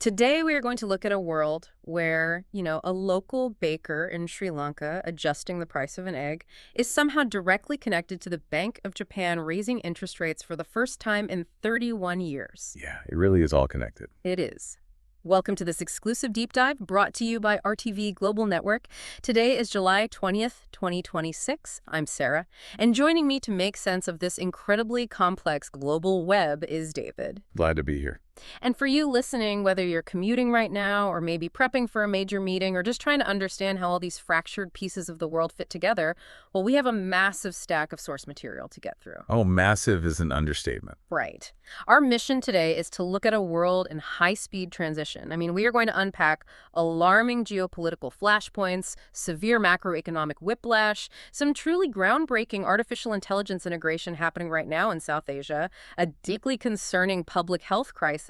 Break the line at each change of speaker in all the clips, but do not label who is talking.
Today, we are going to look at a world where, a local baker in Sri Lanka adjusting the price of an egg is somehow directly connected to the Bank of Japan raising interest rates for the first time in 31 years.
Yeah, it really is all connected.
It is. Welcome to this exclusive deep dive brought to you by RTV Global Network. Today is July 20th, 2026. I'm Sarah, and joining me to make sense of this incredibly complex global web is David.
Glad to be here.
And for you listening, whether you're commuting right now or maybe prepping for a major meeting or just trying to understand how all these fractured pieces of the world fit together, well, we have a massive stack of source material to get through.
Oh, massive is an understatement.
Right. Our mission today is to look at a world in high-speed transition. We are going to unpack alarming geopolitical flashpoints, severe macroeconomic whiplash, some truly groundbreaking artificial intelligence integration happening right now in South Asia, a deeply concerning public health crisis,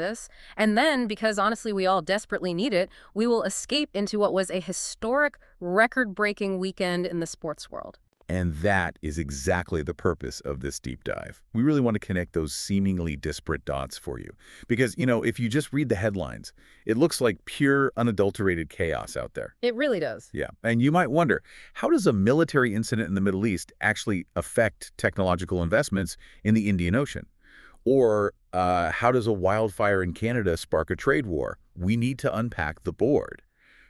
and then, because honestly we all desperately need it, we will escape into what was a historic, record-breaking weekend in the sports world.
And that is exactly the purpose of this deep dive. We really want to connect those seemingly disparate dots for you. Because, if you just read the headlines, it looks like pure, unadulterated chaos out there.
It really does.
Yeah. And you might wonder, how does a military incident in the Middle East actually affect technological investments in the Indian Ocean? Or how does a wildfire in Canada spark a trade war? We need to unpack the board.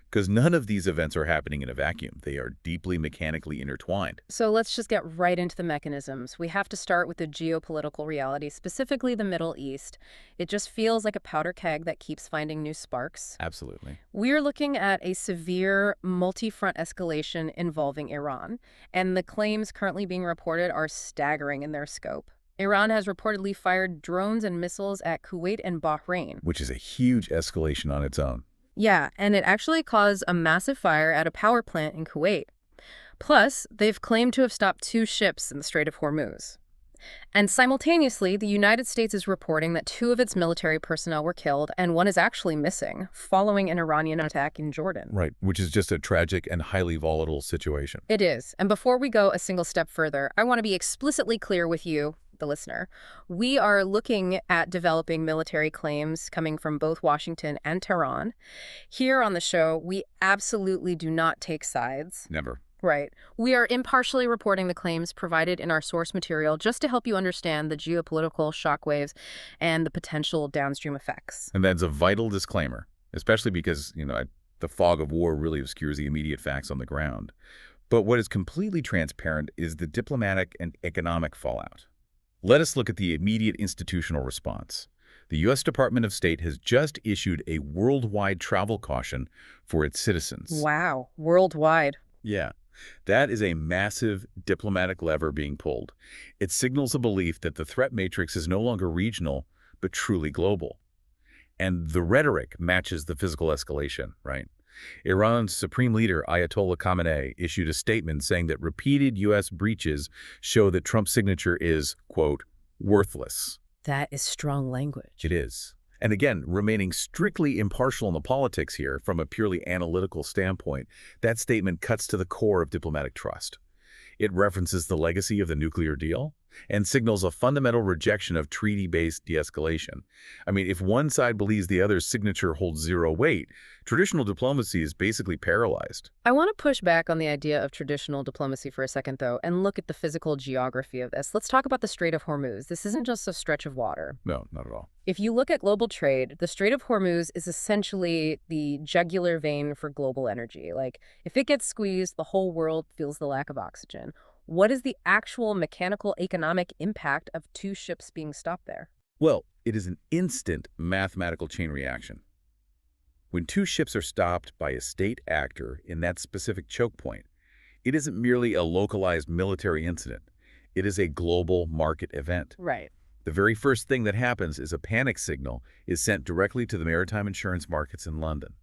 Because none of these events are happening in a vacuum. They are deeply mechanically intertwined.
So let's just get right into the mechanisms. We have to start with the geopolitical reality, specifically the Middle East. It just feels like a powder keg that keeps finding new sparks.
Absolutely.
We're looking at a severe multi-front escalation involving Iran, and the claims currently being reported are staggering in their scope. Iran has reportedly fired drones and missiles at Kuwait and Bahrain.
Which is a huge escalation on its own.
Yeah, and it actually caused a massive fire at a power plant in Kuwait. Plus, they've claimed to have stopped 2 ships in the Strait of Hormuz. And simultaneously, the United States is reporting that 2 of its military personnel were killed, and 1 is actually missing, following an Iranian attack in Jordan.
Right, which is just a tragic and highly volatile situation.
It is. And before we go a single step further, I want to be explicitly clear with you, the listener. We are looking at developing military claims coming from both Washington and Tehran. Here on the show, we absolutely do not take sides.
Never.
Right. We are impartially reporting the claims provided in our source material just to help you understand the geopolitical shockwaves and the potential downstream effects.
And that's a vital disclaimer, especially because, the fog of war really obscures the immediate facts on the ground. But what is completely transparent is the diplomatic and economic fallout. Let us look at the immediate institutional response. The U.S. Department of State has just issued a worldwide travel caution for its citizens.
Wow, worldwide.
Yeah, that is a massive diplomatic lever being pulled. It signals a belief that the threat matrix is no longer regional, but truly global. And the rhetoric matches the physical escalation, right? Iran's supreme leader, Ayatollah Khamenei, issued a statement saying that repeated U.S. breaches show that Trump's signature is, quote, worthless.
That is strong language.
It is. And again, remaining strictly impartial in the politics here from a purely analytical standpoint, that statement cuts to the core of diplomatic trust. It references the legacy of the nuclear deal and signals a fundamental rejection of treaty-based de-escalation. If one side believes the other's signature holds zero weight, traditional diplomacy is basically paralyzed.
I want to push back on the idea of traditional diplomacy for a second, though, and look at the physical geography of this. Let's talk about the Strait of Hormuz. This isn't just a stretch of water.
No, not at all.
If you look at global trade, the Strait of Hormuz is essentially the jugular vein for global energy. If it gets squeezed, the whole world feels the lack of oxygen. What is the actual mechanical economic impact of 2 ships being stopped there?
Well, it is an instant mathematical chain reaction. When 2 ships are stopped by a state actor in that specific choke point, it isn't merely a localized military incident. It is a global market event.
Right.
The very first thing that happens is a panic signal is sent directly to the maritime insurance markets in London.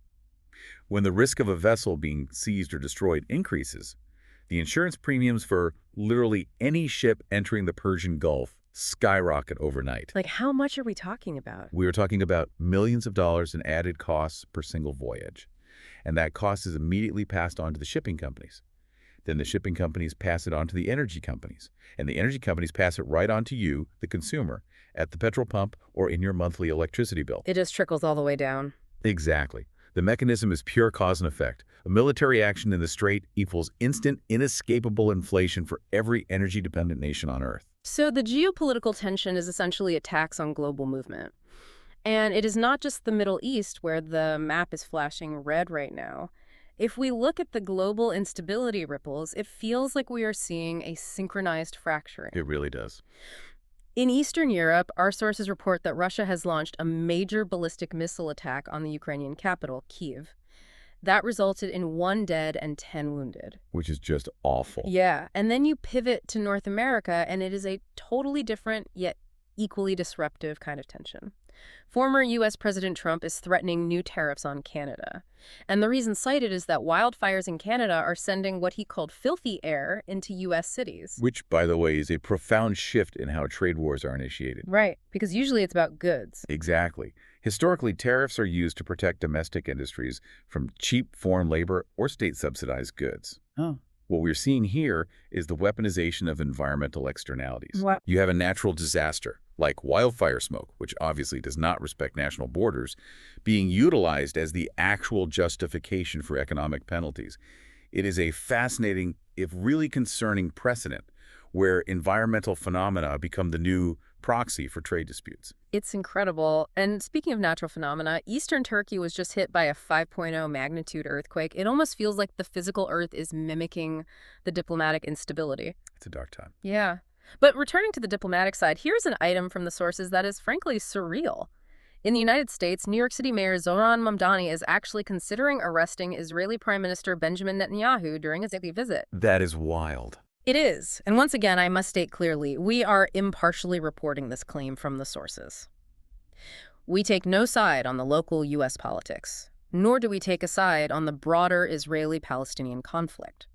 When the risk of a vessel being seized or destroyed increases, the insurance premiums for literally any ship entering the Persian Gulf skyrocket overnight.
How much are we talking about?
We are talking about millions of dollars in added costs per single voyage. And that cost is immediately passed on to the shipping companies. Then the shipping companies pass it on to the energy companies. And the energy companies pass it right on to you, the consumer, at the petrol pump or in your monthly electricity bill.
It just trickles all the way down.
Exactly. The mechanism is pure cause and effect. A military action in the Strait equals instant, inescapable inflation for every energy-dependent nation on Earth.
So the geopolitical tension is essentially a tax on global movement. And it is not just the Middle East where the map is flashing red right now. If we look at the global instability ripples, it feels like we are seeing a synchronized fracturing.
It really does.
In Eastern Europe, our sources report that Russia has launched a major ballistic missile attack on the Ukrainian capital, Kyiv. That resulted in 1 dead and 10 wounded.
Which is just awful.
Yeah, and then you pivot to North America, and it is a totally different yet equally disruptive kind of tension. Former U.S. President Trump is threatening new tariffs on Canada. And the reason cited is that wildfires in Canada are sending what he called filthy air into U.S. cities.
Which, by the way, is a profound shift in how trade wars are initiated.
Right, because usually it's about goods.
Exactly. Historically, tariffs are used to protect domestic industries from cheap foreign labor or state-subsidized goods. Huh. What we're seeing here is the weaponization of environmental externalities.
What?
You have a natural disaster, like wildfire smoke, which obviously does not respect national borders, being utilized as the actual justification for economic penalties. It is a fascinating, if really concerning precedent, where environmental phenomena become the new proxy for trade disputes.
It's incredible. And speaking of natural phenomena, eastern Turkey was just hit by a 5.0 magnitude earthquake. It almost feels like the physical earth is mimicking the diplomatic instability.
It's a dark time.
Yeah. But returning to the diplomatic side, here's an item from the sources that is frankly surreal. In the United States, New York City Mayor Zohran Mamdani is actually considering arresting Israeli Prime Minister Benjamin Netanyahu during a daily visit.
That is wild.
It is. And once again, I must state clearly, we are impartially reporting this claim from the sources. We take no side on the local U.S. politics, nor do we take a side on the broader Israeli-Palestinian conflict.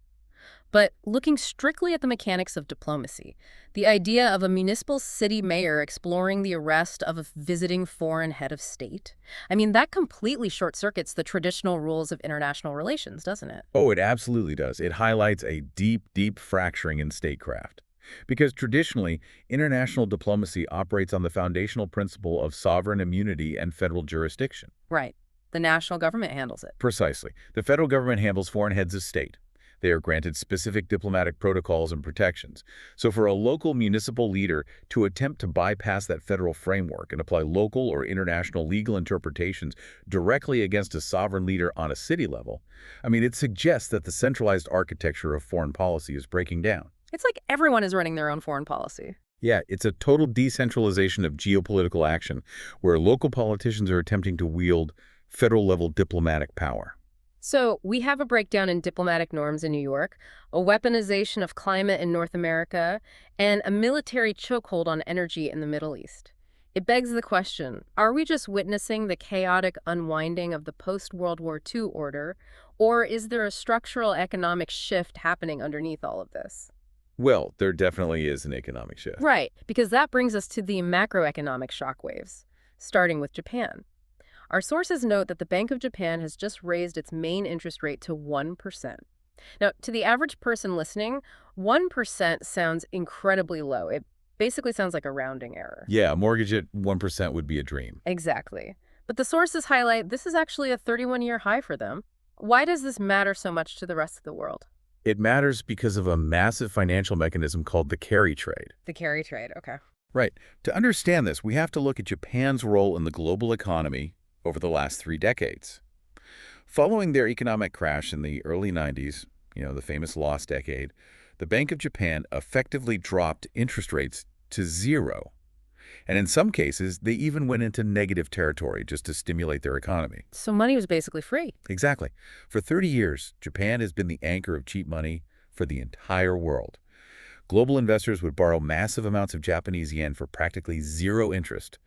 But looking strictly at the mechanics of diplomacy, the idea of a municipal city mayor exploring the arrest of a visiting foreign head of state, I mean, that completely short-circuits the traditional rules of international relations, doesn't it?
Oh, it absolutely does. It highlights a deep, deep fracturing in statecraft. Because traditionally, international diplomacy operates on the foundational principle of sovereign immunity and federal jurisdiction.
Right. The national government handles it.
Precisely. The federal government handles foreign heads of state. They are granted specific diplomatic protocols and protections. So for a local municipal leader to attempt to bypass that federal framework and apply local or international legal interpretations directly against a sovereign leader on a city level, I mean, it suggests that the centralized architecture of foreign policy is breaking down.
It's like everyone is running their own foreign policy.
Yeah, it's a total decentralization of geopolitical action where local politicians are attempting to wield federal-level diplomatic power.
So we have a breakdown in diplomatic norms in New York, a weaponization of climate in North America, and a military chokehold on energy in the Middle East. It begs the question, are we just witnessing the chaotic unwinding of the post-World War II order, or is there a structural economic shift happening underneath all of this?
Well, there definitely is an economic shift.
Right, because that brings us to the macroeconomic shockwaves, starting with Japan. Our sources note that the Bank of Japan has just raised its main interest rate to 1%. Now, to the average person listening, 1% sounds incredibly low. It basically sounds like a rounding error.
Yeah, a mortgage at 1% would be a dream.
Exactly. But the sources highlight this is actually a 31-year high for them. Why does this matter so much to the rest of the world?
It matters because of a massive financial mechanism called the carry trade.
The carry trade, okay.
Right. To understand this, we have to look at Japan's role in the global economy over the last 3 decades. Following their economic crash in the early 90s, the famous lost decade, the Bank of Japan effectively dropped interest rates to 0. And in some cases, they even went into negative territory just to stimulate their economy.
So money was basically free.
Exactly. For 30 years, Japan has been the anchor of cheap money for the entire world. Global investors would borrow massive amounts of Japanese yen for practically 0 interest.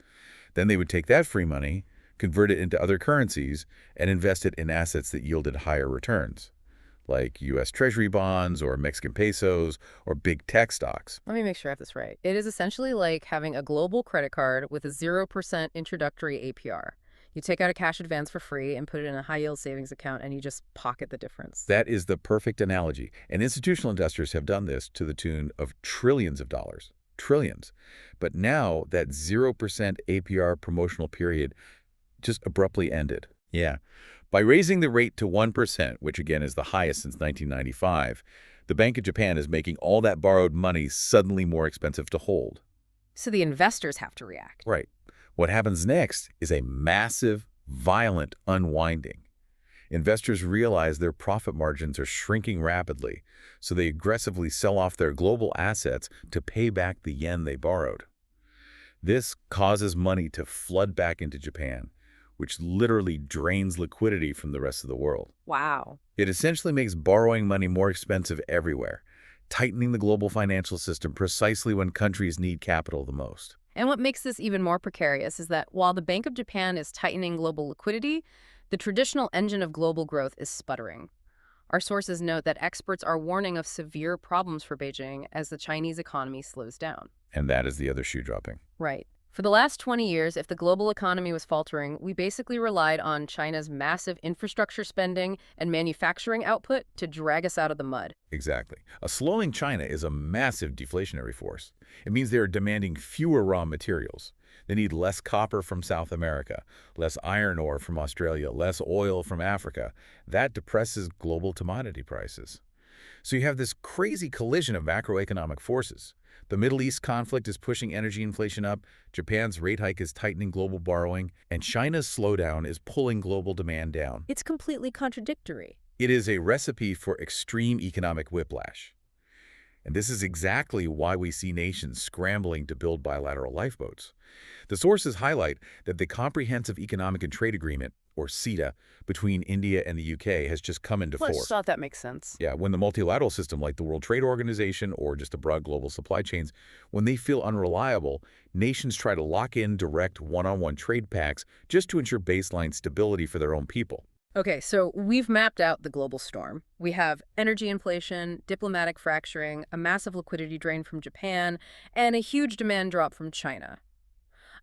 Then they would take that free money, convert it into other currencies, and invest it in assets that yielded higher returns, like U.S. Treasury bonds or Mexican pesos or big tech stocks.
Let me make sure I have this right. It is essentially like having a global credit card with a 0% introductory APR. You take out a cash advance for free and put it in a high-yield savings account, and you just pocket the difference.
That is the perfect analogy. And institutional investors have done this to the tune of trillions of dollars. Trillions. But now that 0% APR promotional period just abruptly ended. Yeah. By raising the rate to 1%, which again is the highest since 1995, the Bank of Japan is making all that borrowed money suddenly more expensive to hold.
So the investors have to react.
Right. What happens next is a massive, violent unwinding. Investors realize their profit margins are shrinking rapidly, so they aggressively sell off their global assets to pay back the yen they borrowed. This causes money to flood back into Japan, which literally drains liquidity from the rest of the world.
Wow.
It essentially makes borrowing money more expensive everywhere, tightening the global financial system precisely when countries need capital the most.
And what makes this even more precarious is that while the Bank of Japan is tightening global liquidity, the traditional engine of global growth is sputtering. Our sources note that experts are warning of severe problems for Beijing as the Chinese economy slows down.
And that is the other shoe dropping.
Right. For the last 20 years, if the global economy was faltering, we basically relied on China's massive infrastructure spending and manufacturing output to drag us out of the mud.
Exactly. A slowing China is a massive deflationary force. It means they are demanding fewer raw materials. They need less copper from South America, less iron ore from Australia, less oil from Africa. That depresses global commodity prices. So you have this crazy collision of macroeconomic forces. The Middle East conflict is pushing energy inflation up, Japan's rate hike is tightening global borrowing, and China's slowdown is pulling global demand down.
It's completely contradictory.
It is a recipe for extreme economic whiplash. And this is exactly why we see nations scrambling to build bilateral lifeboats. The sources highlight that the Comprehensive Economic and Trade Agreement, or CETA, between India and the UK has just come into
Let's
force.
thought that makes sense.
Yeah, when the multilateral system like the World Trade Organization or just the broad global supply chains, when they feel unreliable, nations try to lock in direct one-on-one trade pacts just to ensure baseline stability for their own people.
Okay, so we've mapped out the global storm. We have energy inflation, diplomatic fracturing, a massive liquidity drain from Japan, and a huge demand drop from China.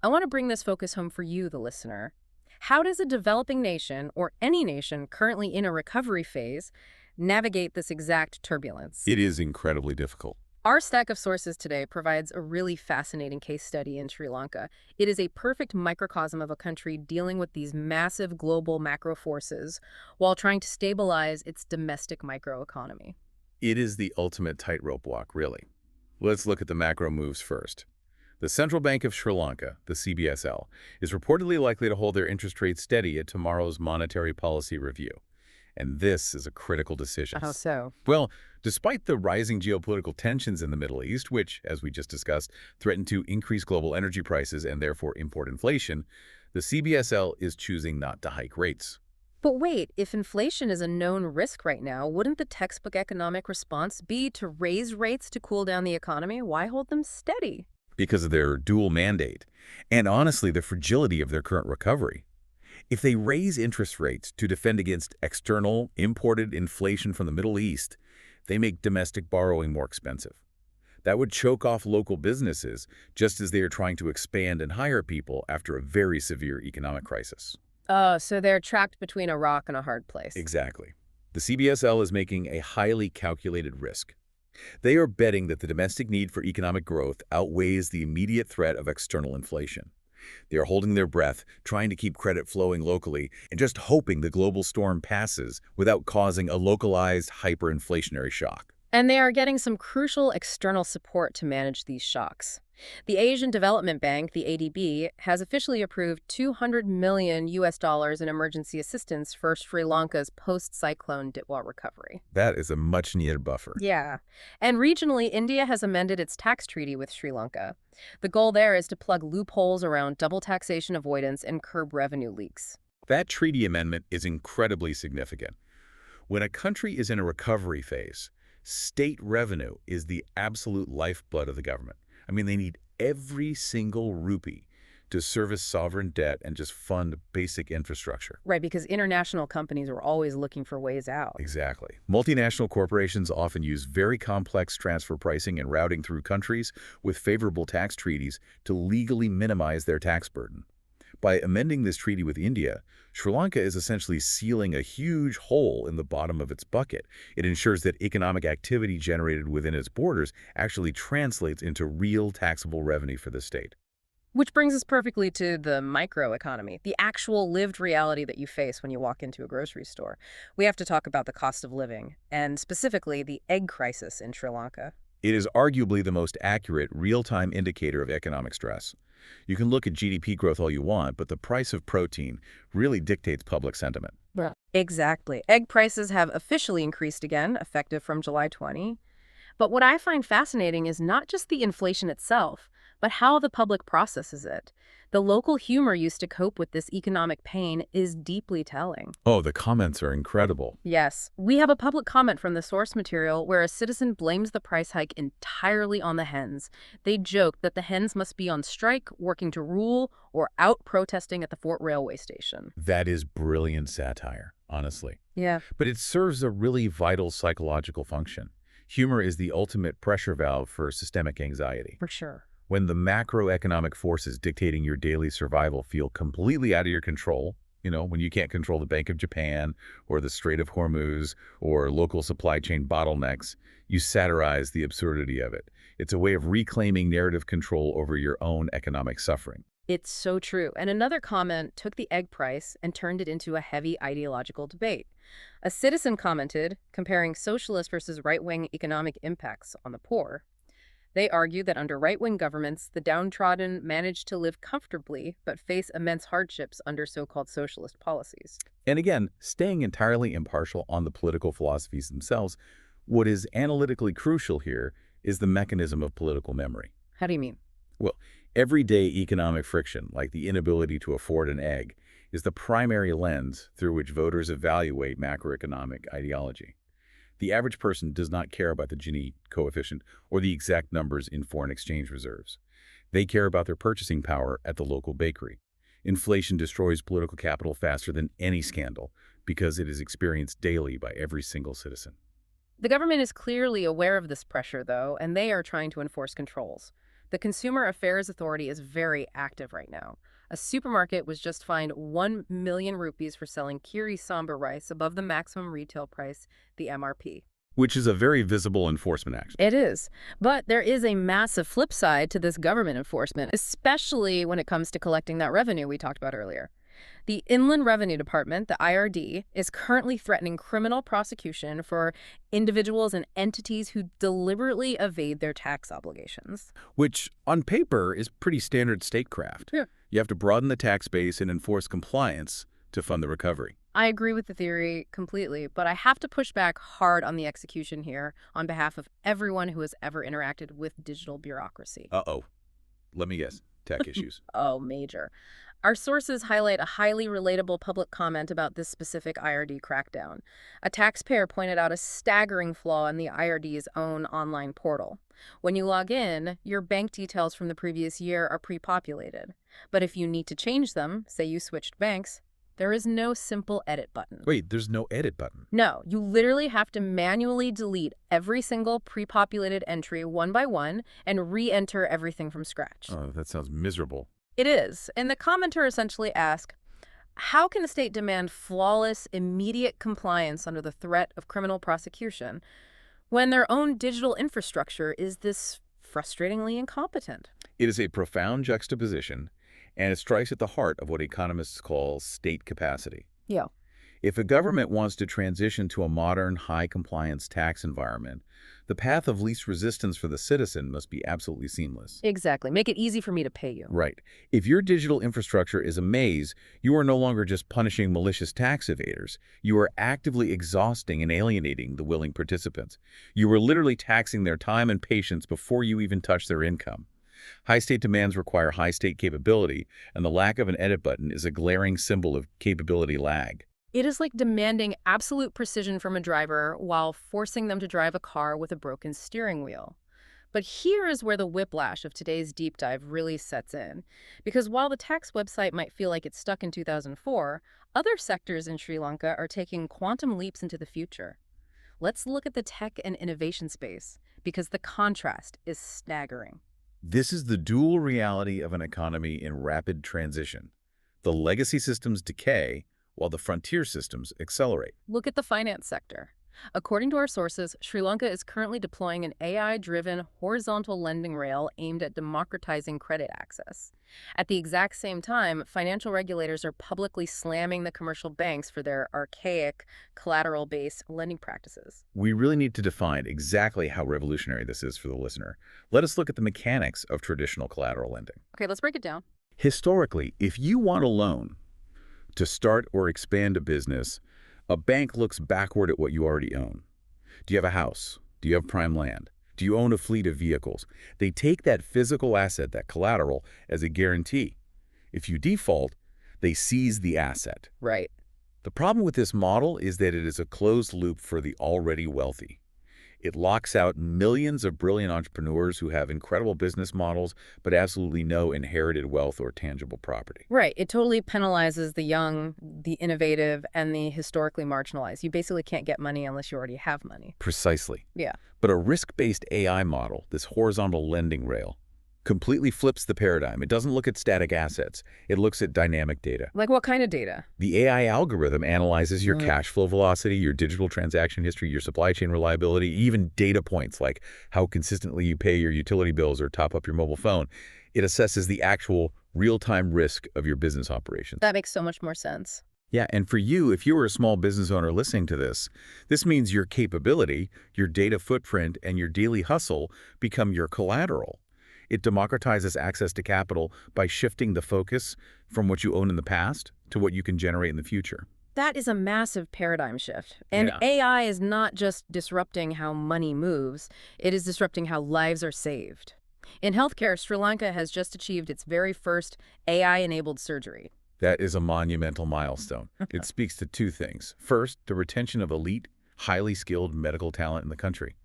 I want to bring this focus home for you, the listener. How does a developing nation, or any nation currently in a recovery phase, navigate this exact turbulence?
It is incredibly difficult.
Our stack of sources today provides a really fascinating case study in Sri Lanka. It is a perfect microcosm of a country dealing with these massive global macro forces while trying to stabilize its domestic microeconomy.
It is the ultimate tightrope walk, really. Let's look at the macro moves first. The Central Bank of Sri Lanka, the CBSL, is reportedly likely to hold their interest rates steady at tomorrow's monetary policy review. And this is a critical decision.
How so?
Well, despite the rising geopolitical tensions in the Middle East, which, as we just discussed, threaten to increase global energy prices and therefore import inflation, the CBSL is choosing not to hike rates.
But wait, if inflation is a known risk right now, wouldn't the textbook economic response be to raise rates to cool down the economy? Why hold them steady?
Because of their dual mandate, and honestly, the fragility of their current recovery. If they raise interest rates to defend against external, imported inflation from the Middle East, they make domestic borrowing more expensive. That would choke off local businesses, just as they are trying to expand and hire people after a very severe economic crisis.
So they're trapped between a rock and a hard place.
Exactly. The CBSL is making a highly calculated risk. They are betting that the domestic need for economic growth outweighs the immediate threat of external inflation. They are holding their breath, trying to keep credit flowing locally, and just hoping the global storm passes without causing a localized hyperinflationary shock.
And they are getting some crucial external support to manage these shocks. The Asian Development Bank, the ADB, has officially approved $200 million in emergency assistance for Sri Lanka's post-cyclone Ditwa recovery.
That is a much-needed buffer.
Yeah. And regionally, India has amended its tax treaty with Sri Lanka. The goal there is to plug loopholes around double taxation avoidance and curb revenue leaks.
That treaty amendment is incredibly significant. When a country is in a recovery phase, state revenue is the absolute lifeblood of the government. I mean, they need every single rupee to service sovereign debt and just fund basic infrastructure.
Right, because international companies are always looking for ways out.
Exactly. Multinational corporations often use very complex transfer pricing and routing through countries with favorable tax treaties to legally minimize their tax burden. By amending this treaty with India, Sri Lanka is essentially sealing a huge hole in the bottom of its bucket. It ensures that economic activity generated within its borders actually translates into real taxable revenue for the state.
Which brings us perfectly to the microeconomy, the actual lived reality that you face when you walk into a grocery store. We have to talk about the cost of living, and specifically the egg crisis in Sri Lanka.
It is arguably the most accurate, real-time indicator of economic stress. You can look at GDP growth all you want, but the price of protein really dictates public sentiment.
Yeah. Exactly. Egg prices have officially increased again, effective from July 20. But what I find fascinating is not just the inflation itself, but how the public processes it. The local humor used to cope with this economic pain is deeply telling.
Oh, the comments are incredible.
Yes, we have a public comment from the source material where a citizen blames the price hike entirely on the hens. They joke that the hens must be on strike, working to rule, or out protesting at the Fort Railway Station.
That is brilliant satire, honestly.
Yeah,
But it serves a really vital psychological function. Humor is the ultimate pressure valve for systemic anxiety.
for sure.
When the macroeconomic forces dictating your daily survival feel completely out of your control, when you can't control the Bank of Japan or the Strait of Hormuz or local supply chain bottlenecks, you satirize the absurdity of it. It's a way of reclaiming narrative control over your own economic suffering.
It's so true. And another comment took the egg price and turned it into a heavy ideological debate. A citizen commented, comparing socialist versus right-wing economic impacts on the poor. They argued that under right-wing governments, the downtrodden managed to live comfortably but face immense hardships under so-called socialist policies.
And again, staying entirely impartial on the political philosophies themselves, what is analytically crucial here is the mechanism of political memory.
How do you mean?
Well, everyday economic friction, like the inability to afford an egg, is the primary lens through which voters evaluate macroeconomic ideology. The average person does not care about the Gini coefficient or the exact numbers in foreign exchange reserves. They care about their purchasing power at the local bakery. Inflation destroys political capital faster than any scandal because it is experienced daily by every single citizen.
The government is clearly aware of this pressure, though, and they are trying to enforce controls. The Consumer Affairs Authority is very active right now. A supermarket was just fined 1 million rupees for selling kiri sambar rice above the maximum retail price, the MRP.
Which is a very visible enforcement action.
It is. But there is a massive flip side to this government enforcement, especially when it comes to collecting that revenue we talked about earlier. The Inland Revenue Department, the IRD, is currently threatening criminal prosecution for individuals and entities who deliberately evade their tax obligations.
Which, on paper, is pretty standard statecraft.
Yeah.
You have to broaden the tax base and enforce compliance to fund the recovery.
I agree with the theory completely, but I have to push back hard on the execution here on behalf of everyone who has ever interacted with digital bureaucracy.
Uh-oh. Let me guess. Tech issues.
Oh, major. Our sources highlight a highly relatable public comment about this specific IRD crackdown. A taxpayer pointed out a staggering flaw in the IRD's own online portal. When you log in, your bank details from the previous year are pre-populated. But if you need to change them, say you switched banks, there is no simple edit button.
Wait, there's no edit button.
No, you literally have to manually delete every single pre-populated entry one by one and re-enter everything from scratch.
Oh, that sounds miserable.
It is. And the commenter essentially asks, how can a state demand flawless, immediate compliance under the threat of criminal prosecution when their own digital infrastructure is this frustratingly incompetent?
It is a profound juxtaposition, and it strikes at the heart of what economists call state capacity.
Yeah.
If a government wants to transition to a modern, high-compliance tax environment, the path of least resistance for the citizen must be absolutely seamless.
Exactly. Make it easy for me to pay you.
Right. If your digital infrastructure is a maze, you are no longer just punishing malicious tax evaders. You are actively exhausting and alienating the willing participants. You are literally taxing their time and patience before you even touch their income. High state demands require high state capability, and the lack of an edit button is a glaring symbol of capability lag.
It is like demanding absolute precision from a driver while forcing them to drive a car with a broken steering wheel. But here is where the whiplash of today's deep dive really sets in. Because while the tax website might feel like it's stuck in 2004, other sectors in Sri Lanka are taking quantum leaps into the future. Let's look at the tech and innovation space, because the contrast is staggering.
This is the dual reality of an economy in rapid transition. The legacy systems decay, while the frontier systems accelerate.
Look at the finance sector. According to our sources, Sri Lanka is currently deploying an AI-driven horizontal lending rail aimed at democratizing credit access. At the exact same time, financial regulators are publicly slamming the commercial banks for their archaic, collateral-based lending practices.
We really need to define exactly how revolutionary this is for the listener. Let us look at the mechanics of traditional collateral lending.
Okay, let's break it down.
Historically, if you want a loan to start or expand a business, a bank looks backward at what you already own. Do you have a house? Do you have prime land? Do you own a fleet of vehicles? They take that physical asset, that collateral, as a guarantee. If you default, they seize the asset.
Right.
The problem with this model is that it is a closed loop for the already wealthy. It locks out millions of brilliant entrepreneurs who have incredible business models, but absolutely no inherited wealth or tangible property.
Right. It totally penalizes the young, the innovative, and the historically marginalized. You basically can't get money unless you already have money.
Precisely.
Yeah.
But a risk-based AI model, this horizontal lending rail, completely flips the paradigm. It doesn't look at static assets. It looks at dynamic data.
Like what kind of data?
The AI algorithm analyzes your cash flow velocity, your digital transaction history, your supply chain reliability, even data points like how consistently you pay your utility bills or top up your mobile phone. It assesses the actual real-time risk of your business operations.
That makes so much more sense.
Yeah, and for you, if you were a small business owner listening to this means your capability, your data footprint, and your daily hustle become your collateral. It democratizes access to capital by shifting the focus from what you own in the past to what you can generate in the future.
That is a massive paradigm shift. And
Yeah.
AI is not just disrupting how money moves, it is disrupting how lives are saved. In healthcare, Sri Lanka has just achieved its very first AI-enabled surgery.
That is a monumental milestone. It speaks to two things. First, the retention of elite, highly skilled medical talent in the country.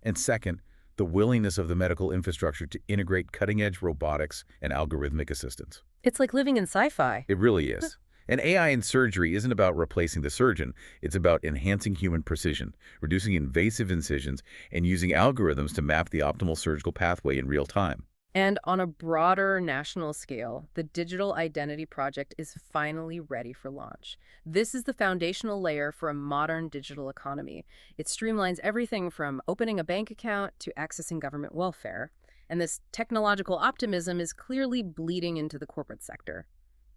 And second, the willingness of the medical infrastructure to integrate cutting-edge robotics and algorithmic assistance.
It's like living in sci-fi.
It really is. And AI in surgery isn't about replacing the surgeon. It's about enhancing human precision, reducing invasive incisions, and using algorithms to map the optimal surgical pathway in real time.
And on a broader national scale, the Digital Identity Project is finally ready for launch. This is the foundational layer for a modern digital economy. It streamlines everything from opening a bank account to accessing government welfare. And this technological optimism is clearly bleeding into the corporate sector.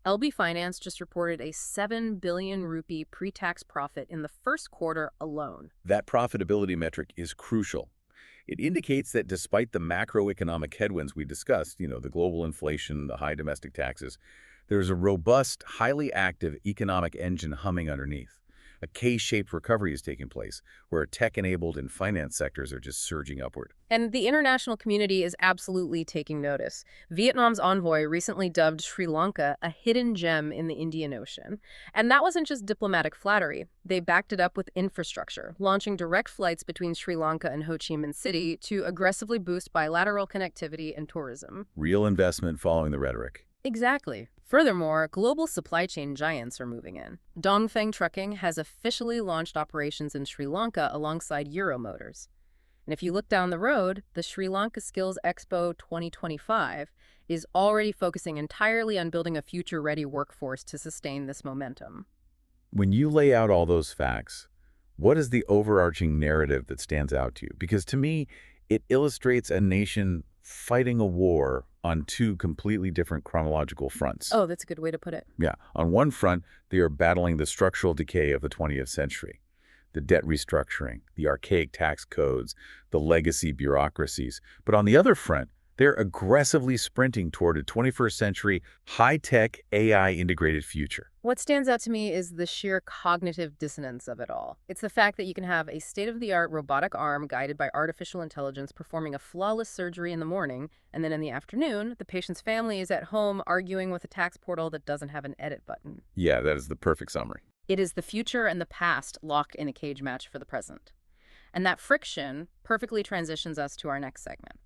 LB Finance just reported a 7 billion rupee pre-tax profit in the first quarter alone.
That profitability metric is crucial. It indicates that despite the macroeconomic headwinds we discussed, the global inflation, the high domestic taxes, there's a robust, highly active economic engine humming underneath. A K-shaped recovery is taking place, where tech-enabled and finance sectors are just surging upward.
And the international community is absolutely taking notice. Vietnam's envoy recently dubbed Sri Lanka a hidden gem in the Indian Ocean. And that wasn't just diplomatic flattery. They backed it up with infrastructure, launching direct flights between Sri Lanka and Ho Chi Minh City to aggressively boost bilateral connectivity and tourism.
Real investment following the rhetoric.
Exactly. Furthermore, global supply chain giants are moving in. Dongfeng Trucking has officially launched operations in Sri Lanka alongside Euromotors. And if you look down the road, the Sri Lanka Skills Expo 2025 is already focusing entirely on building a future-ready workforce to sustain this momentum.
When you lay out all those facts, what is the overarching narrative that stands out to you? Because to me, it illustrates a nation fighting a war on two completely different chronological fronts.
Oh, that's a good way to put it.
Yeah. On one front, they are battling the structural decay of the 20th century, the debt restructuring, the archaic tax codes, the legacy bureaucracies. But on the other front, they're aggressively sprinting toward a 21st century high-tech AI-integrated future.
What stands out to me is the sheer cognitive dissonance of it all. It's the fact that you can have a state-of-the-art robotic arm guided by artificial intelligence performing a flawless surgery in the morning, and then in the afternoon, the patient's family is at home arguing with a tax portal that doesn't have an edit button.
Yeah, that is the perfect summary.
It is the future and the past locked in a cage match for the present. And that friction perfectly transitions us to our next segment.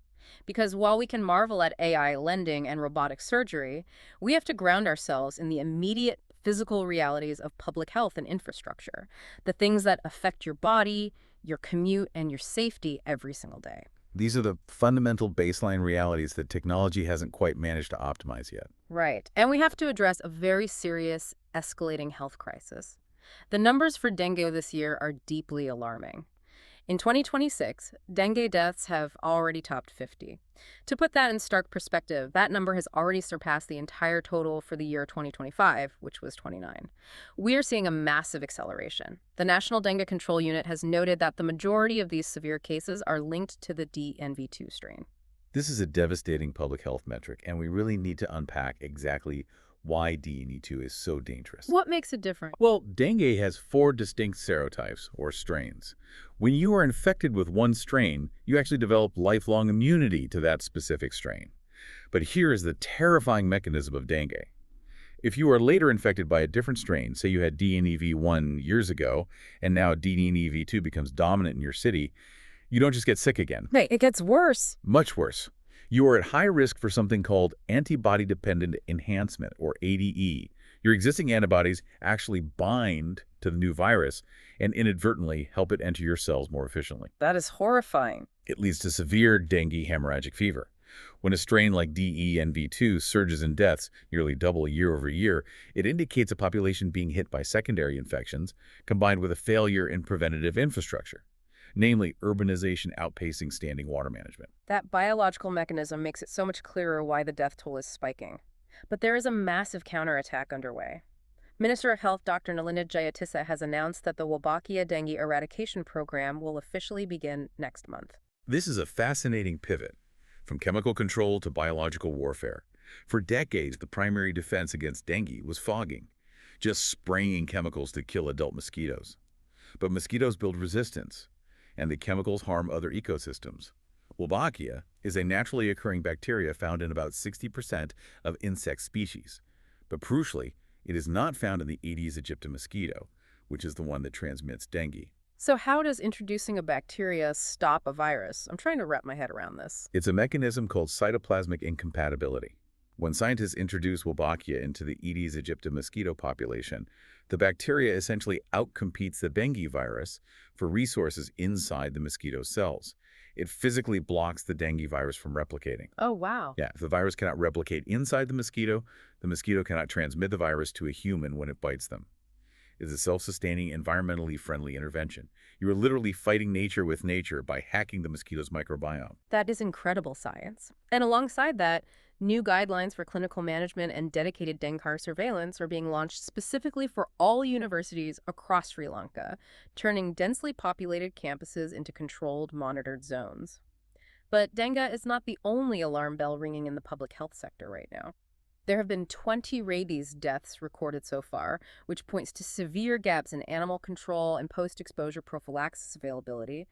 Because while we can marvel at AI lending and robotic surgery, we have to ground ourselves in the immediate physical realities of public health and infrastructure, the things that affect your body, your commute, and your safety every single day.
These are the fundamental baseline realities that technology hasn't quite managed to optimize yet.
Right. And we have to address a very serious, escalating health crisis. The numbers for dengue this year are deeply alarming. In 2026, dengue deaths have already topped 50. To put that in stark perspective, that number has already surpassed the entire total for the year 2025, which was 29. We are seeing a massive acceleration. The National Dengue Control Unit has noted that the majority of these severe cases are linked to the DNV2 strain.
This is a devastating public health metric, and we really need to unpack exactly why DNE2 is so dangerous.
What makes it different?
Well, dengue has 4 distinct serotypes, or strains. When you are infected with one strain, you actually develop lifelong immunity to that specific strain. But here is the terrifying mechanism of dengue. If you are later infected by a different strain, say you had DNEV1 years ago, and now DNEV2 becomes dominant in your city, you don't just get sick again.
Wait, it gets worse.
Much worse. You are at high risk for something called antibody-dependent enhancement, or ADE. Your existing antibodies actually bind to the new virus and inadvertently help it enter your cells more efficiently.
That is horrifying.
It leads to severe dengue hemorrhagic fever. When a strain like DENV2 surges in deaths nearly double year over year, it indicates a population being hit by secondary infections combined with a failure in preventative infrastructure, namely urbanization outpacing standing water management.
That biological mechanism makes it so much clearer why the death toll is spiking. But there is a massive counterattack underway. Minister of Health Dr. Nalini Jayatissa has announced that the Wolbachia dengue eradication program will officially begin next month.
This is a fascinating pivot, from chemical control to biological warfare. For decades, the primary defense against dengue was fogging, just spraying chemicals to kill adult mosquitoes. But mosquitoes build resistance, and the chemicals harm other ecosystems. Wolbachia is a naturally occurring bacteria found in about 60% of insect species. But crucially, it is not found in the Aedes aegypti mosquito, which is the one that transmits dengue.
So how does introducing a bacteria stop a virus? I'm trying to wrap my head around this.
It's a mechanism called cytoplasmic incompatibility. When scientists introduce Wolbachia into the Aedes aegypti mosquito population, the bacteria essentially outcompetes the dengue virus for resources inside the mosquito cells. It physically blocks the dengue virus from replicating.
Oh, wow.
Yeah, if the virus cannot replicate inside the mosquito cannot transmit the virus to a human when it bites them. It's a self-sustaining, environmentally friendly intervention. You are literally fighting nature with nature by hacking the mosquito's microbiome.
That is incredible science. And alongside that, new guidelines for clinical management and dedicated dengue surveillance are being launched specifically for all universities across Sri Lanka, turning densely populated campuses into controlled, monitored zones. But dengue is not the only alarm bell ringing in the public health sector right now. There have been 20 rabies deaths recorded so far, which points to severe gaps in animal control and post-exposure prophylaxis availability.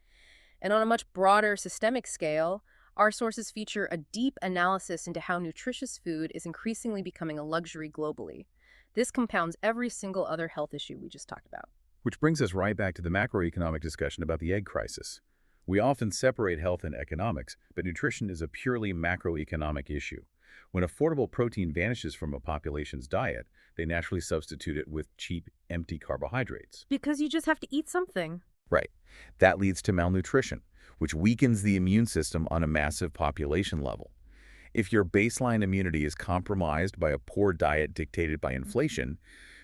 And on a much broader systemic scale, our sources feature a deep analysis into how nutritious food is increasingly becoming a luxury globally. This compounds every single other health issue we just talked about.
Which brings us right back to the macroeconomic discussion about the egg crisis. We often separate health and economics, but nutrition is a purely macroeconomic issue. When affordable protein vanishes from a population's diet, they naturally substitute it with cheap, empty carbohydrates.
Because you just have to eat something.
Right. That leads to malnutrition, which weakens the immune system on a massive population level. If your baseline immunity is compromised by a poor diet dictated by inflation,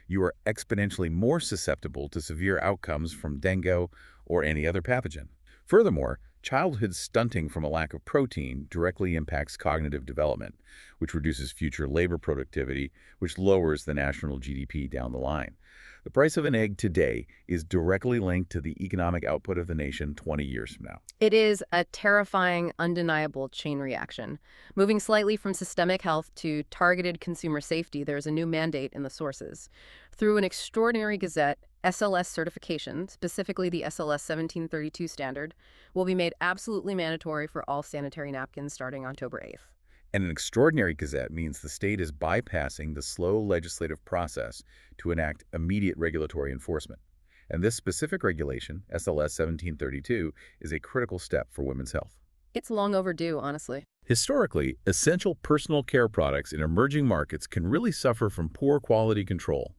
you are exponentially more susceptible to severe outcomes from dengue or any other pathogen. Furthermore, childhood stunting from a lack of protein directly impacts cognitive development, which reduces future labor productivity, which lowers the national GDP down the line. The price of an egg today is directly linked to the economic output of the nation 20 years from now.
It is a terrifying, undeniable chain reaction. Moving slightly from systemic health to targeted consumer safety, there is a new mandate in the sources. Through an extraordinary gazette, SLS certification, specifically the SLS 1732 standard, will be made absolutely mandatory for all sanitary napkins starting October 8th.
And an extraordinary gazette means the state is bypassing the slow legislative process to enact immediate regulatory enforcement. And this specific regulation, SLS 1732, is a critical step for women's health.
It's long overdue, honestly.
Historically, essential personal care products in emerging markets can really suffer from poor quality control.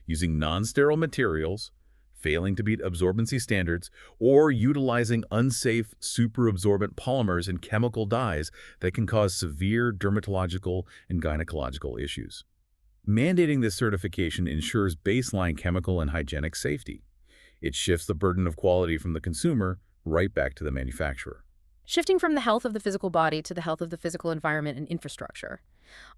Using non-sterile materials, failing to meet absorbency standards, or utilizing unsafe superabsorbent polymers and chemical dyes that can cause severe dermatological and gynecological issues. Mandating this certification ensures baseline chemical and hygienic safety. It shifts the burden of quality from the consumer right back to the manufacturer.
Shifting from the health of the physical body to the health of the physical environment and infrastructure.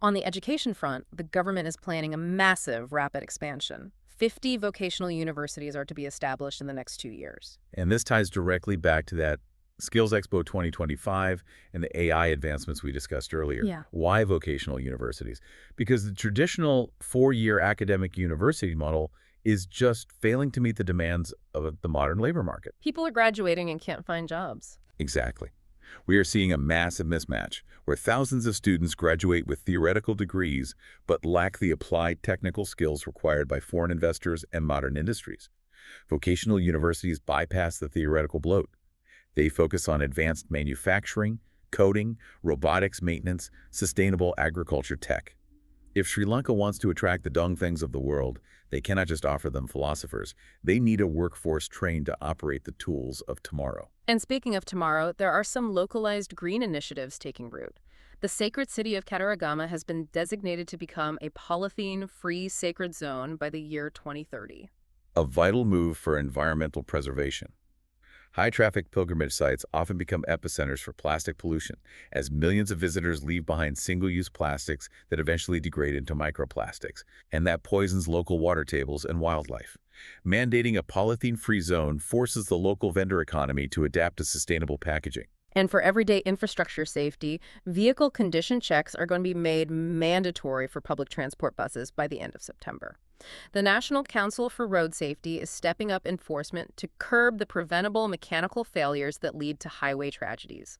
On the education front, the government is planning a massive, rapid expansion. 50 vocational universities are to be established in the next 2 years.
And this ties directly back to that Skills Expo 2025 and the AI advancements we discussed earlier.
Yeah.
Why vocational universities? Because the traditional four-year academic university model is just failing to meet the demands of the modern labor market.
People are graduating and can't find jobs.
Exactly. We are seeing a massive mismatch where thousands of students graduate with theoretical degrees but lack the applied technical skills required by foreign investors and modern industries. Vocational universities bypass the theoretical bloat. They focus on advanced manufacturing, coding, robotics maintenance, sustainable agriculture tech. If Sri Lanka wants to attract the dongfengs of the world, they cannot just offer them philosophers. They need a workforce trained to operate the tools of tomorrow.
And speaking of tomorrow, there are some localized green initiatives taking root. The sacred city of Kataragama has been designated to become a polythene-free sacred zone by the year 2030.
A vital move for environmental preservation. High-traffic pilgrimage sites often become epicenters for plastic pollution, as millions of visitors leave behind single-use plastics that eventually degrade into microplastics, and that poisons local water tables and wildlife. Mandating a polythene-free zone forces the local vendor economy to adapt to sustainable packaging.
And for everyday infrastructure safety, vehicle condition checks are going to be made mandatory for public transport buses by the end of September. The National Council for Road Safety is stepping up enforcement to curb the preventable mechanical failures that lead to highway tragedies.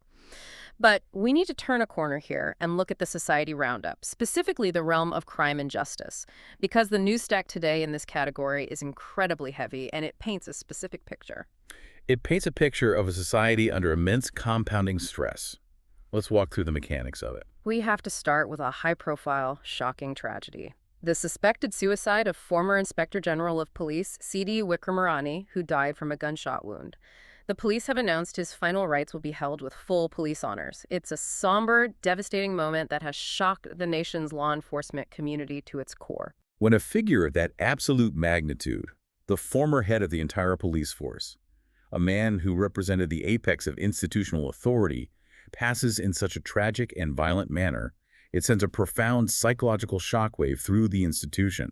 But we need to turn a corner here and look at the society roundup, specifically the realm of crime and justice, because the news stack today in this category is incredibly heavy and it paints a specific picture.
It paints a picture of a society under immense compounding stress. Let's walk through the mechanics of it.
We have to start with a high-profile, shocking tragedy. The suspected suicide of former Inspector General of Police C.D. Wickramarani, who died from a gunshot wound. The police have announced his final rites will be held with full police honors. It's a somber, devastating moment that has shocked the nation's law enforcement community to its core.
When a figure of that absolute magnitude, the former head of the entire police force, a man who represented the apex of institutional authority, passes in such a tragic and violent manner, it sends a profound psychological shockwave through the institution.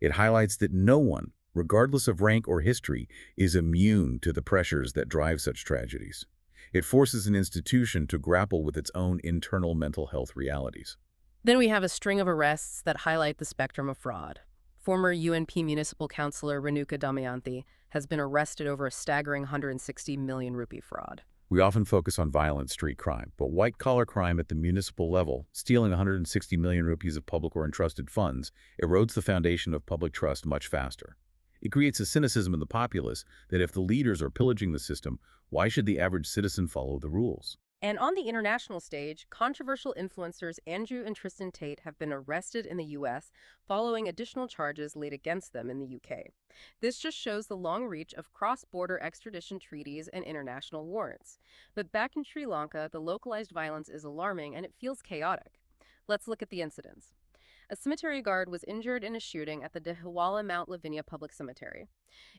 It highlights that no one, regardless of rank or history, is immune to the pressures that drive such tragedies. It forces an institution to grapple with its own internal mental health realities.
Then we have a string of arrests that highlight the spectrum of fraud. Former UNP municipal councillor Renuka Damayanti has been arrested over a staggering 160 million rupee fraud.
We often focus on violent street crime, but white-collar crime at the municipal level, stealing 160 million rupees of public or entrusted funds, erodes the foundation of public trust much faster. It creates a cynicism in the populace that if the leaders are pillaging the system, why should the average citizen follow the rules?
And on the international stage, controversial influencers Andrew and Tristan Tate have been arrested in the U.S. following additional charges laid against them in the U.K. This just shows the long reach of cross-border extradition treaties and international warrants. But back in Sri Lanka, the localized violence is alarming and it feels chaotic. Let's look at the incidents. A cemetery guard was injured in a shooting at the Dehewala Mount Lavinia Public Cemetery.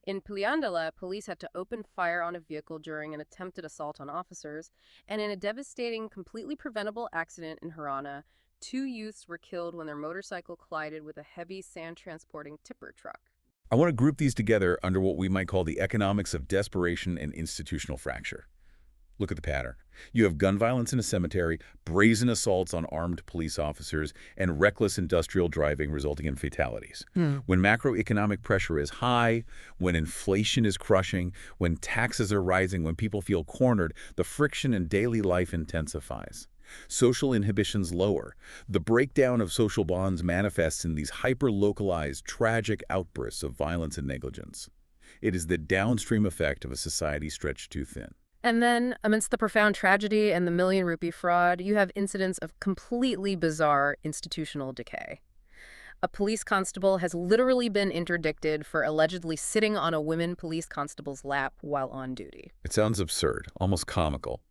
In Piliandala, police had to open fire on a vehicle during an attempted assault on officers, and in a devastating, completely preventable accident in Harana, 2 youths were killed when their motorcycle collided with a heavy sand-transporting tipper truck.
I want to group these together under what we might call the economics of desperation and institutional fracture. Look at the pattern. You have gun violence in a cemetery, brazen assaults on armed police officers, and reckless industrial driving resulting in fatalities. When macroeconomic pressure is high, when inflation is crushing, when taxes are rising, when people feel cornered, the friction in daily life intensifies. Social inhibitions lower. The breakdown of social bonds manifests in these hyper-localized, tragic outbursts of violence and negligence. It is the downstream effect of a society stretched too thin.
And then, amidst the profound tragedy and the million rupee fraud, you have incidents of completely bizarre institutional decay. A police constable has literally been interdicted for allegedly sitting on a women police constable's lap while on duty.
It sounds absurd, almost comical,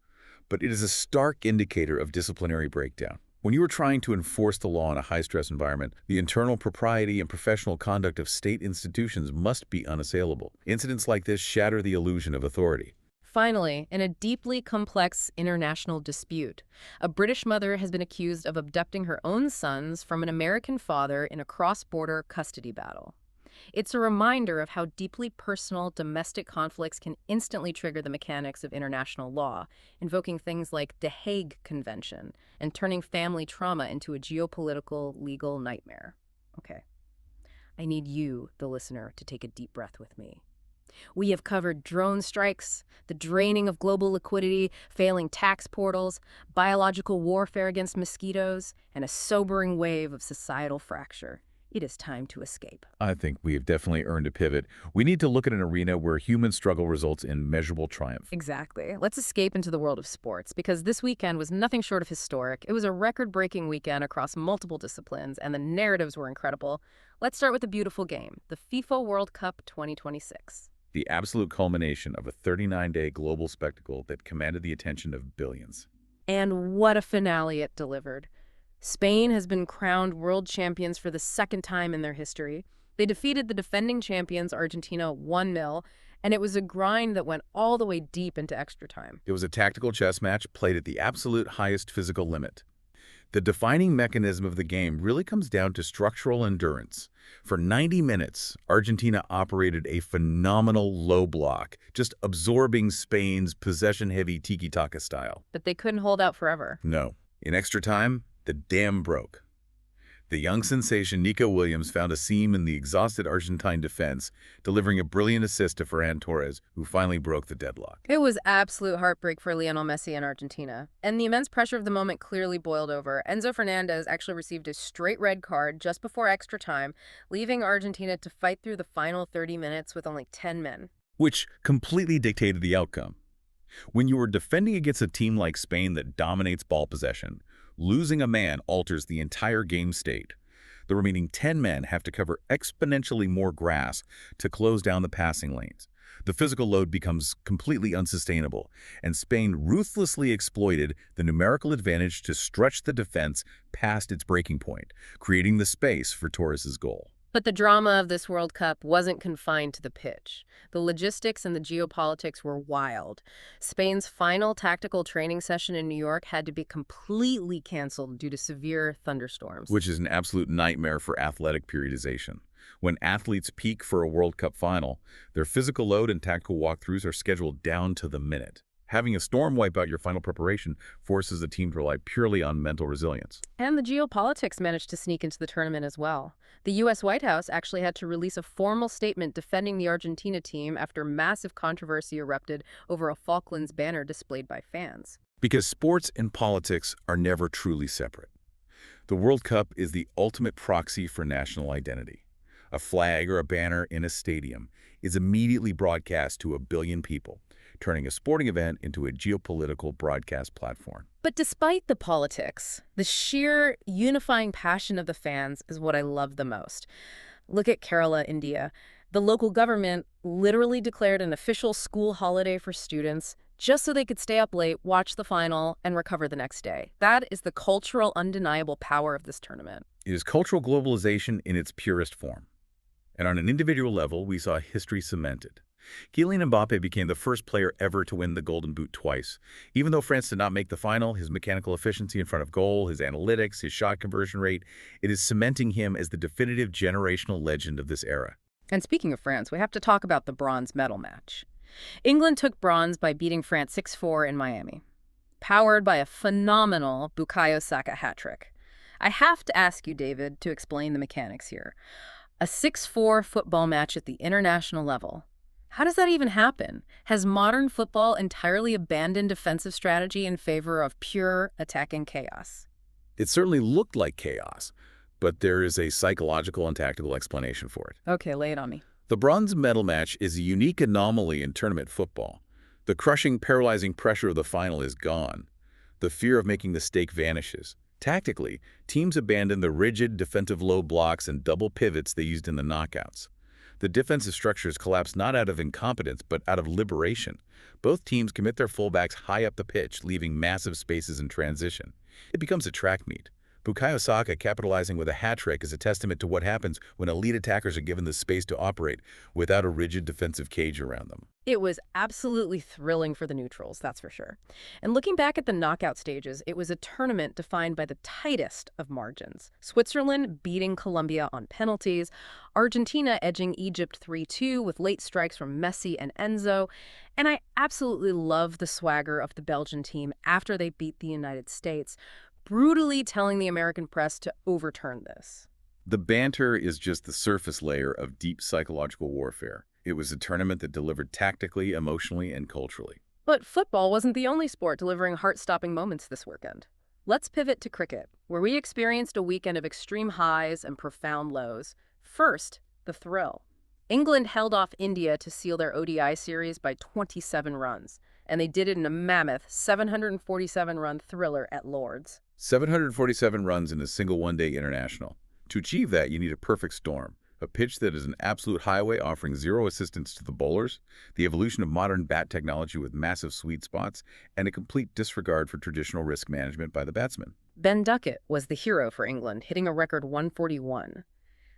but it is a stark indicator of disciplinary breakdown. When you are trying to enforce the law in a high-stress environment, the internal propriety and professional conduct of state institutions must be unassailable. Incidents like this shatter the illusion of authority.
Finally, in a deeply complex international dispute, a British mother has been accused of abducting her own sons from an American father in a cross-border custody battle. It's a reminder of how deeply personal domestic conflicts can instantly trigger the mechanics of international law, invoking things like the Hague Convention and turning family trauma into a geopolitical legal nightmare. Okay, I need you, the listener, to take a deep breath with me. We have covered drone strikes, the draining of global liquidity, failing tax portals, biological warfare against mosquitoes, and a sobering wave of societal fracture. It is time to escape.
I think we have definitely earned a pivot. We need to look at an arena where human struggle results in measurable triumph.
Exactly. Let's escape into the world of sports, because this weekend was nothing short of historic. It was a record-breaking weekend across multiple disciplines, and the narratives were incredible. Let's start with a beautiful game, the FIFA World Cup 2026.
The absolute culmination of a 39-day global spectacle that commanded the attention of billions.
And what a finale it delivered. Spain has been crowned world champions for the second time in their history. They defeated the defending champions Argentina 1-0, and it was a grind that went all the way deep into extra time.
It was a tactical chess match played at the absolute highest physical limit. The defining mechanism of the game really comes down to structural endurance. For 90 minutes, Argentina operated a phenomenal low block, just absorbing Spain's possession-heavy tiki-taka style.
But they couldn't hold out forever.
No. In extra time, the dam broke. The young sensation Nico Williams found a seam in the exhausted Argentine defense, delivering a brilliant assist to Ferran Torres, who finally broke the deadlock.
It was absolute heartbreak for Lionel Messi and Argentina, and the immense pressure of the moment clearly boiled over. Enzo Fernandez actually received a straight red card just before extra time, leaving Argentina to fight through the final 30 minutes with only 10 men.
Which completely dictated the outcome. When you are defending against a team like Spain that dominates ball possession, losing a man alters the entire game state. The remaining 10 men have to cover exponentially more grass to close down the passing lanes. The physical load becomes completely unsustainable, and Spain ruthlessly exploited the numerical advantage to stretch the defense past its breaking point, creating the space for Torres' goal.
But the drama of this World Cup wasn't confined to the pitch. The logistics and the geopolitics were wild. Spain's final tactical training session in New York had to be completely canceled due to severe thunderstorms.
Which is an absolute nightmare for athletic periodization. When athletes peak for a World Cup final, their physical load and tactical walkthroughs are scheduled down to the minute. Having a storm wipe out your final preparation forces the team to rely purely on mental resilience.
And the geopolitics managed to sneak into the tournament as well. The U.S. White House actually had to release a formal statement defending the Argentina team after massive controversy erupted over a Falklands banner displayed by fans.
Because sports and politics are never truly separate. The World Cup is the ultimate proxy for national identity. A flag or a banner in a stadium is immediately broadcast to a billion people, turning a sporting event into a geopolitical broadcast platform.
But despite the politics, the sheer unifying passion of the fans is what I love the most. Look at Kerala, India. The local government literally declared an official school holiday for students just so they could stay up late, watch the final, and recover the next day. That is the cultural, undeniable power of this tournament.
It is cultural globalization in its purest form. And on an individual level, we saw history cemented. Kylian Mbappe became the first player ever to win the Golden Boot twice. Even though France did not make the final, his mechanical efficiency in front of goal, his analytics, his shot conversion rate, it is cementing him as the definitive generational legend of this era.
And speaking of France, we have to talk about the bronze medal match. England took bronze by beating France 6-4 in Miami, powered by a phenomenal Bukayo Saka hat-trick. I have to ask you, David, to explain the mechanics here. A 6-4 football match at the international level. How does that even happen? Has modern football entirely abandoned defensive strategy in favor of pure attacking chaos?
It certainly looked like chaos, but there is a psychological and tactical explanation for it.
Okay, lay it on me.
The bronze medal match is a unique anomaly in tournament football. The crushing, paralyzing pressure of the final is gone. The fear of making the mistake vanishes. Tactically, teams abandon the rigid defensive low blocks and double pivots they used in the knockouts. The defensive structures collapse not out of incompetence, but out of liberation. Both teams commit their fullbacks high up the pitch, leaving massive spaces in transition. It becomes a track meet. Bukayo Saka capitalizing with a hat-trick is a testament to what happens when elite attackers are given the space to operate without a rigid defensive cage around them.
It was absolutely thrilling for the neutrals, that's for sure. And looking back at the knockout stages, it was a tournament defined by the tightest of margins. Switzerland beating Colombia on penalties, Argentina edging Egypt 3-2 with late strikes from Messi and Enzo, and I absolutely love the swagger of the Belgian team after they beat the United States, brutally telling the American press to overturn this.
The banter is just the surface layer of deep psychological warfare. It was a tournament that delivered tactically, emotionally, and culturally.
But football wasn't the only sport delivering heart-stopping moments this weekend. Let's pivot to cricket, where we experienced a weekend of extreme highs and profound lows. First, the thrill. England held off India to seal their ODI series by 27 runs, and they did it in a mammoth 747-run thriller at Lord's.
747 runs in a single one-day international. To achieve that, you need a perfect storm. A pitch that is an absolute highway offering zero assistance to the bowlers, the evolution of modern bat technology with massive sweet spots, and a complete disregard for traditional risk management by the batsman.
Ben Duckett was the hero for England, hitting a record 141.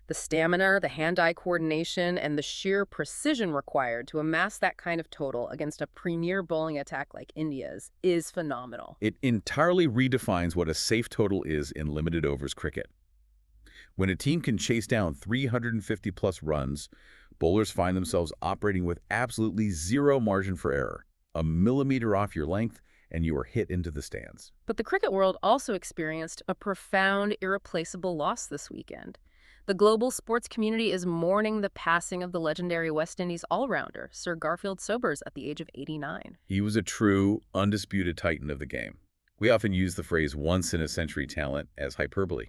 The stamina, the hand-eye coordination, and the sheer precision required to amass that kind of total against a premier bowling attack like India's is phenomenal.
It entirely redefines what a safe total is in limited overs cricket. When a team can chase down 350-plus runs, bowlers find themselves operating with absolutely zero margin for error. A millimeter off your length, and you are hit into the stands.
But the cricket world also experienced a profound, irreplaceable loss this weekend. The global sports community is mourning the passing of the legendary West Indies all-rounder, Sir Garfield Sobers, at the age of 89.
He was a true, undisputed titan of the game. We often use the phrase once-in-a-century talent as hyperbole.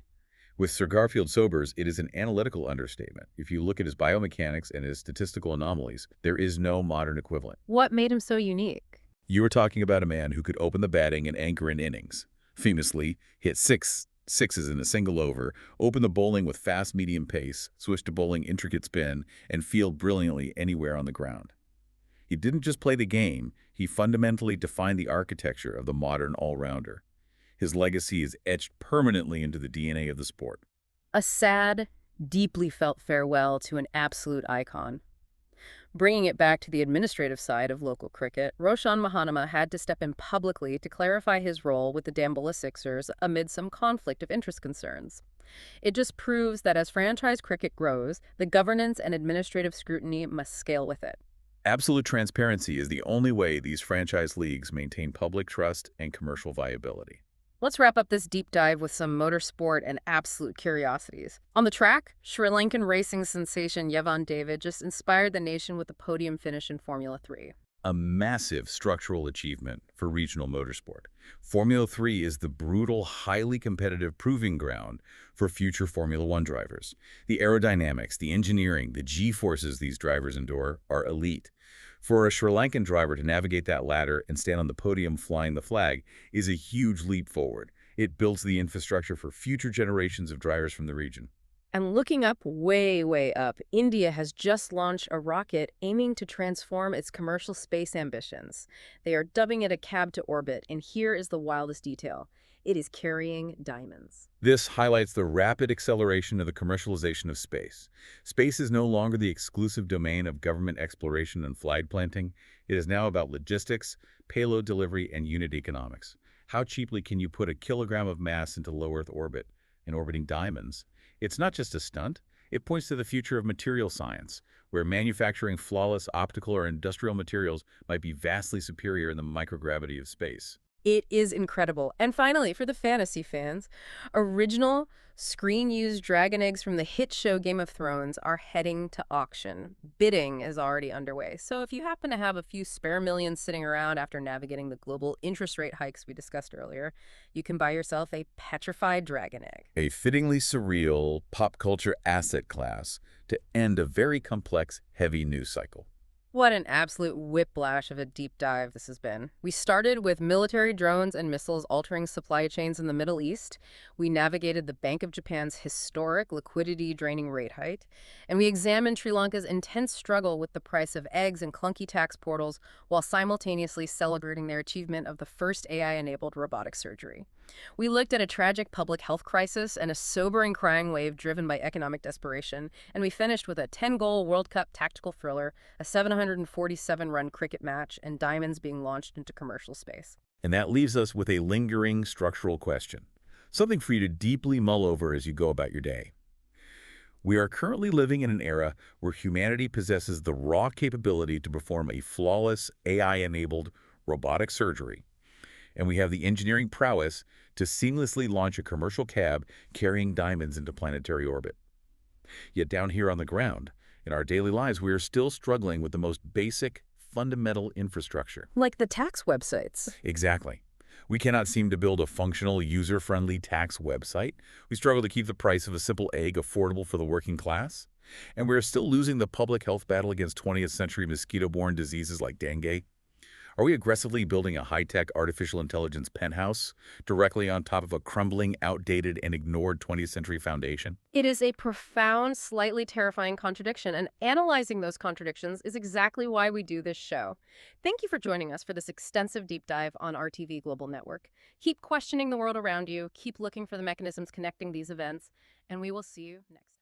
With Sir Garfield Sobers, it is an analytical understatement. If you look at his biomechanics and his statistical anomalies, there is no modern equivalent.
What made him so unique?
You were talking about a man who could open the batting and anchor in innings. Famously, hit sixes in a single over, open the bowling with fast medium pace, switch to bowling intricate spin, and field brilliantly anywhere on the ground. He didn't just play the game, he fundamentally defined the architecture of the modern all-rounder. His legacy is etched permanently into the DNA of the sport.
A sad, deeply felt farewell to an absolute icon. Bringing it back to the administrative side of local cricket, Roshan Mahanama had to step in publicly to clarify his role with the Dambulla Sixers amid some conflict of interest concerns. It just proves that as franchise cricket grows, the governance and administrative scrutiny must scale with it.
Absolute transparency is the only way these franchise leagues maintain public trust and commercial viability.
Let's wrap up this deep dive with some motorsport and absolute curiosities. On the track, Sri Lankan racing sensation Yevan David just inspired the nation with a podium finish in Formula 3.
A massive structural achievement for regional motorsport. Formula 3 is the brutal, highly competitive proving ground for future Formula 1 drivers. The aerodynamics, the engineering, the G-forces these drivers endure are elite. For a Sri Lankan driver to navigate that ladder and stand on the podium flying the flag is a huge leap forward. It builds the infrastructure for future generations of drivers from the region.
And looking up, way, way up, India has just launched a rocket aiming to transform its commercial space ambitions. They are dubbing it a cab to orbit, and here is the wildest detail. It is carrying diamonds.
This highlights the rapid acceleration of the commercialization of space. Space is no longer the exclusive domain of government exploration and flag planting. It is now about logistics, payload delivery, and unit economics. How cheaply can you put a kilogram of mass into low Earth orbit and orbiting diamonds? It's not just a stunt. It points to the future of material science, where manufacturing flawless optical or industrial materials might be vastly superior in the microgravity of space.
It is incredible. And finally, for the fantasy fans, original screen-used dragon eggs from the hit show Game of Thrones are heading to auction. Bidding is already underway. So if you happen to have a few spare millions sitting around after navigating the global interest rate hikes we discussed earlier, you can buy yourself a petrified dragon egg.
A fittingly surreal pop culture asset class to end a very complex, heavy news cycle.
What an absolute whiplash of a deep dive this has been. We started with military drones and missiles altering supply chains in the Middle East. We navigated the Bank of Japan's historic liquidity-draining rate hike. And we examined Sri Lanka's intense struggle with the price of eggs and clunky tax portals while simultaneously celebrating their achievement of the first AI-enabled robotic surgery. We looked at a tragic public health crisis and a sobering crime wave driven by economic desperation, and we finished with a 10-goal World Cup tactical thriller, a 747-run cricket match, and diamonds being launched into commercial space.
And that leaves us with a lingering structural question, something for you to deeply mull over as you go about your day. We are currently living in an era where humanity possesses the raw capability to perform a flawless AI-enabled robotic surgery, and we have the engineering prowess to seamlessly launch a commercial cab carrying diamonds into planetary orbit. Yet down here on the ground, in our daily lives, we are still struggling with the most basic, fundamental infrastructure.
Like the tax websites.
Exactly. We cannot seem to build a functional, user-friendly tax website. We struggle to keep the price of a simple egg affordable for the working class. And we're still losing the public health battle against 20th century mosquito-borne diseases like dengue. Are we aggressively building a high-tech artificial intelligence penthouse directly on top of a crumbling, outdated, and ignored 20th century foundation?
It is a profound, slightly terrifying contradiction, and analyzing those contradictions is exactly why we do this show. Thank you for joining us for this extensive deep dive on RTV Global Network. Keep questioning the world around you, keep looking for the mechanisms connecting these events, and we will see you next time.